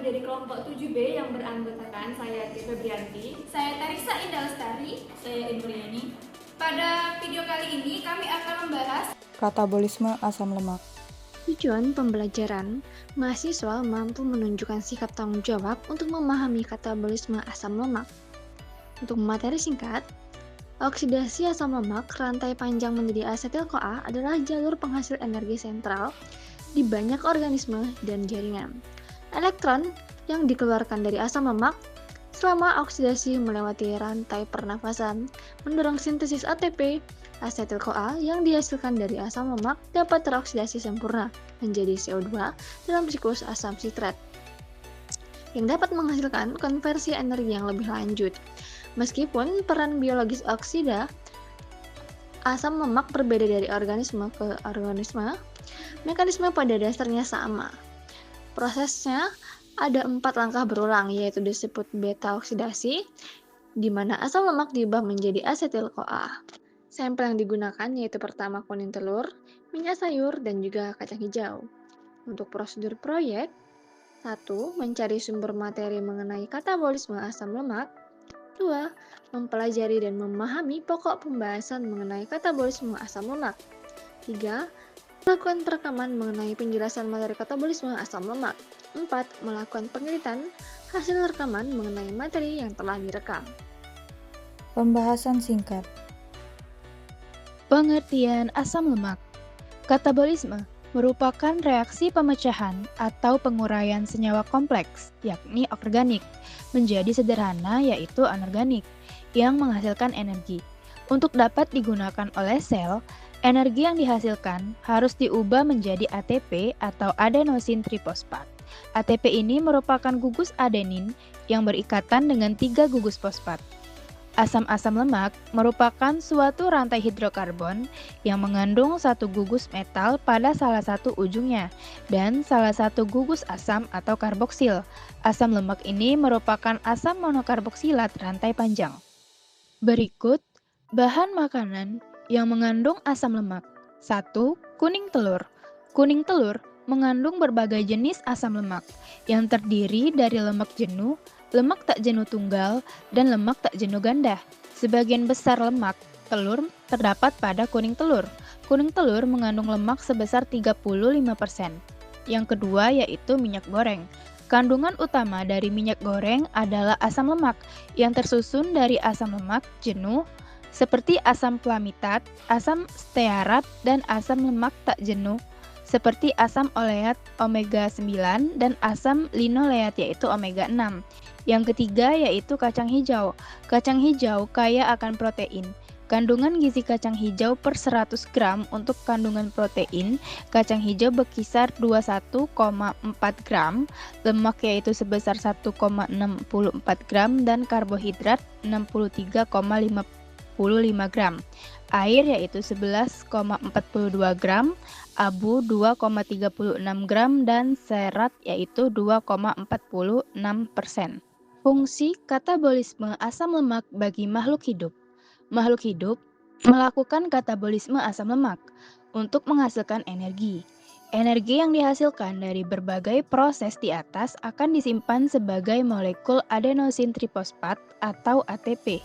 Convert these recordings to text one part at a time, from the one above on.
dari kelompok 7B yang beranggotakan saya Tia Febrianti, saya Tarisa Indah Lestari, saya Indriani. Pada video kali ini kami akan membahas katabolisme asam lemak. Tujuan pembelajaran, mahasiswa mampu menunjukkan sikap tanggung jawab untuk memahami katabolisme asam lemak. Untuk materi singkat, oksidasi asam lemak rantai panjang menjadi asetil-CoA adalah jalur penghasil energi sentral di banyak organisme dan jaringan. Elektron yang dikeluarkan dari asam lemak selama oksidasi melewati rantai pernafasan mendorong sintesis ATP. Asetil-CoA yang dihasilkan dari asam lemak dapat teroksidasi sempurna menjadi CO2 dalam siklus asam sitrat yang dapat menghasilkan konversi energi yang lebih lanjut. Meskipun peran biologis oksida asam lemak berbeda dari organisme ke organisme, mekanisme pada dasarnya sama. Prosesnya ada 4 langkah berulang, yaitu disebut beta oksidasi, di mana asam lemak diubah menjadi asetil-CoA. Sampel yang digunakan yaitu pertama kuning telur, minyak sayur, dan juga kacang hijau. Untuk prosedur proyek, 1. Mencari sumber materi mengenai katabolisme asam lemak. 2. Mempelajari dan memahami pokok pembahasan mengenai katabolisme asam lemak. 3. Melakukan perekaman mengenai penjelasan materi katabolisme asam lemak. 4. Melakukan penelitian hasil rekaman mengenai materi yang telah direkam. Pembahasan singkat. Pengertian asam lemak. Katabolisme merupakan reaksi pemecahan atau penguraian senyawa kompleks, yakni organik, menjadi sederhana yaitu anorganik, yang menghasilkan energi. Untuk dapat digunakan oleh sel, energi yang dihasilkan harus diubah menjadi ATP atau adenosin trifosfat. ATP ini merupakan gugus adenin yang berikatan dengan 3 gugus fosfat. Asam-asam lemak merupakan suatu rantai hidrokarbon yang mengandung satu gugus metal pada salah satu ujungnya dan salah satu gugus asam atau karboksil. Asam lemak ini merupakan asam monokarboksilat rantai panjang. Berikut bahan makanan yang mengandung asam lemak. 1. Kuning telur. Kuning telur mengandung berbagai jenis asam lemak yang terdiri dari lemak jenuh, lemak tak jenuh tunggal, dan lemak tak jenuh ganda. Sebagian besar lemak telur terdapat pada kuning telur. Kuning telur mengandung lemak sebesar 35%. Yang kedua yaitu minyak goreng. Kandungan utama dari minyak goreng adalah asam lemak yang tersusun dari asam lemak jenuh seperti asam flamitat, asam stearat, dan asam lemak tak jenuh seperti asam oleat omega 9 dan asam linoleat yaitu omega 6. Yang ketiga yaitu kacang hijau. Kacang hijau kaya akan protein. Kandungan gizi kacang hijau per 100 gram untuk kandungan protein, kacang hijau berkisar 21,4 gram, lemak yaitu sebesar 1,64 gram, dan karbohidrat 63,55 gram. Air yaitu 11,42 gram, abu 2,36 gram, dan serat yaitu 2,46%. Fungsi katabolisme asam lemak bagi makhluk hidup. Makhluk hidup melakukan katabolisme asam lemak untuk menghasilkan energi. Energi yang dihasilkan dari berbagai proses di atas akan disimpan sebagai molekul adenosin trifosfat atau ATP.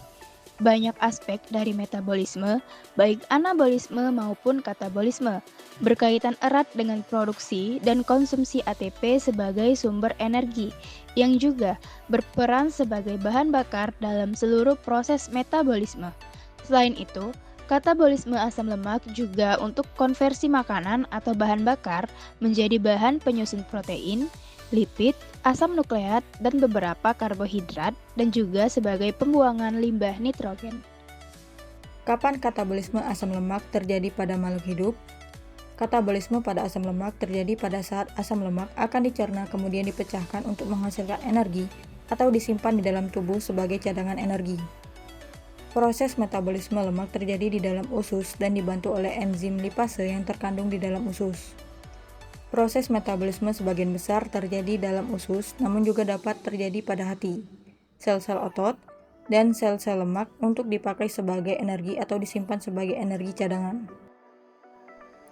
Banyak aspek dari metabolisme, baik anabolisme maupun katabolisme, berkaitan erat dengan produksi dan konsumsi ATP sebagai sumber energi, yang juga berperan sebagai bahan bakar dalam seluruh proses metabolisme. Selain itu, katabolisme asam lemak juga untuk konversi makanan atau bahan bakar menjadi bahan penyusun protein, lipid, asam nukleat, dan beberapa karbohidrat, dan juga sebagai pembuangan limbah nitrogen. Kapan katabolisme asam lemak terjadi pada makhluk hidup? Katabolisme pada asam lemak terjadi pada saat asam lemak akan dicerna kemudian dipecahkan untuk menghasilkan energi atau disimpan di dalam tubuh sebagai cadangan energi. Proses metabolisme lemak terjadi di dalam usus dan dibantu oleh enzim lipase yang terkandung di dalam usus. Proses metabolisme sebagian besar terjadi dalam usus, namun juga dapat terjadi pada hati, sel-sel otot, dan sel-sel lemak untuk dipakai sebagai energi atau disimpan sebagai energi cadangan.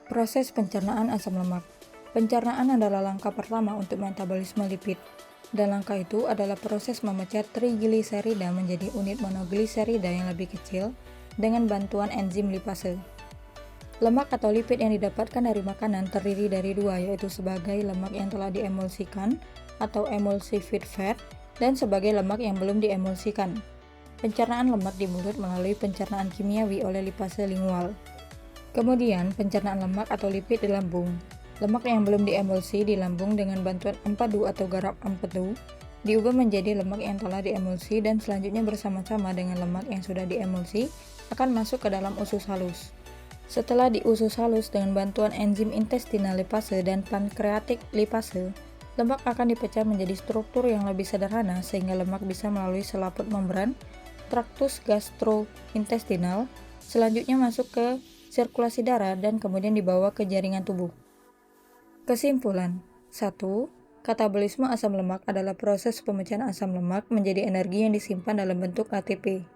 Proses pencernaan asam lemak. Pencernaan adalah langkah pertama untuk metabolisme lipid. Dan langkah itu adalah proses memecah trigliserida menjadi unit monogliserida yang lebih kecil dengan bantuan enzim lipase. Lemak atau lipid yang didapatkan dari makanan terdiri dari dua, yaitu sebagai lemak yang telah diemulsikan atau emulsified fat dan sebagai lemak yang belum diemulsikan. Pencernaan lemak di mulut melalui pencernaan kimiawi oleh lipase lingual. Kemudian, pencernaan lemak atau lipid di lambung. Lemak yang belum diemulsi di lambung dengan bantuan empedu atau garam empedu diubah menjadi lemak yang telah diemulsi dan selanjutnya bersama-sama dengan lemak yang sudah diemulsi akan masuk ke dalam usus halus. Setelah diusus halus dengan bantuan enzim intestinal lipase dan pankreatik lipase, lemak akan dipecah menjadi struktur yang lebih sederhana sehingga lemak bisa melalui selaput membran traktus gastrointestinal, selanjutnya masuk ke sirkulasi darah dan kemudian dibawa ke jaringan tubuh. Kesimpulan: 1. Katabolisme asam lemak adalah proses pemecahan asam lemak menjadi energi yang disimpan dalam bentuk ATP.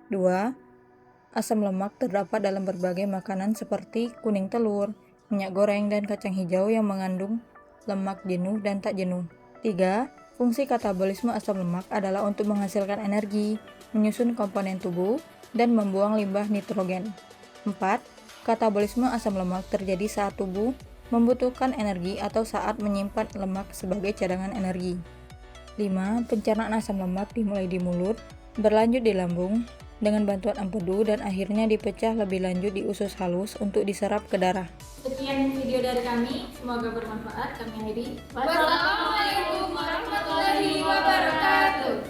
2. Asam lemak terdapat dalam berbagai makanan seperti kuning telur, minyak goreng, dan kacang hijau yang mengandung lemak jenuh dan tak jenuh. 3. Fungsi katabolisme asam lemak adalah untuk menghasilkan energi, menyusun komponen tubuh, dan membuang limbah nitrogen. 4. Katabolisme asam lemak terjadi saat tubuh membutuhkan energi atau saat menyimpan lemak sebagai cadangan energi. 5. Pencernaan asam lemak dimulai di mulut, berlanjut di lambung, dengan bantuan empedu dan akhirnya dipecah lebih lanjut di usus halus untuk diserap ke darah. Sekian video dari kami, semoga bermanfaat. Kami akhiri. Wassalamualaikum warahmatullahi wabarakatuh.